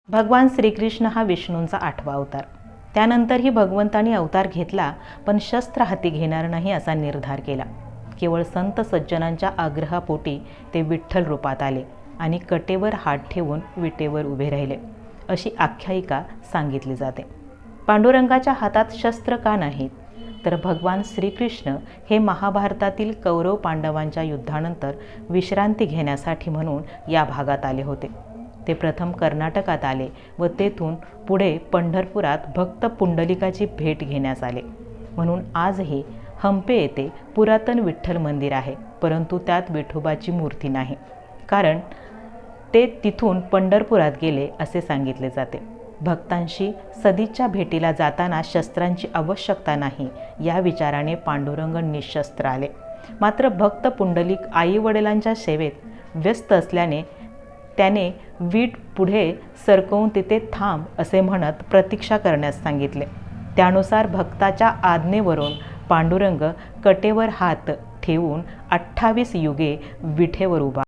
भगवान श्रीकृष्ण हा विष्णूंचा 8वा अवतार. त्यानंतरही भगवंतांनी अवतार घेतला, पण शस्त्र हाती घेणार नाही असा निर्धार केला. केवळ संत सज्जनांच्या आग्रहापोटी ते विठ्ठल रूपात आले आणि कटेवर हात ठेवून विटेवर उभे राहिले, अशी आख्यायिका सांगितली जाते. पांडुरंगाच्या हातात शस्त्र का नाहीत, तर भगवान श्रीकृष्ण हे महाभारतातील कौरव पांडवांच्या युद्धानंतर विश्रांती घेण्यासाठी म्हणून या भागात आले होते. ते प्रथम कर्नाटकात आले व तेथून पुढे पंढरपुरात भक्त पुंडलिकाची भेट घेण्यास आले. म्हणून आजही हंपे येथे पुरातन विठ्ठल मंदिर आहे, परंतु त्यात विठोबाची मूर्ती नाही, कारण ते तिथून पंढरपुरात गेले असे सांगितले जाते. भक्तांशी सदिच्छा भेटीला जाताना शस्त्रांची आवश्यकता नाही या विचाराने पांडुरंग निशस्त्र आले. मात्र भक्त पुंडलिक आई वडिलांच्या सेवेत व्यस्त असल्याने त्याने वीट पुढे सरकवून तिथे थांब असे म्हणत प्रतीक्षा करण्यास सांगितले. त्यानुसार भक्ताच्या आज्ञेवरून पांडुरंग कटेवर हात ठेवून 28 युगे विठेवर उभा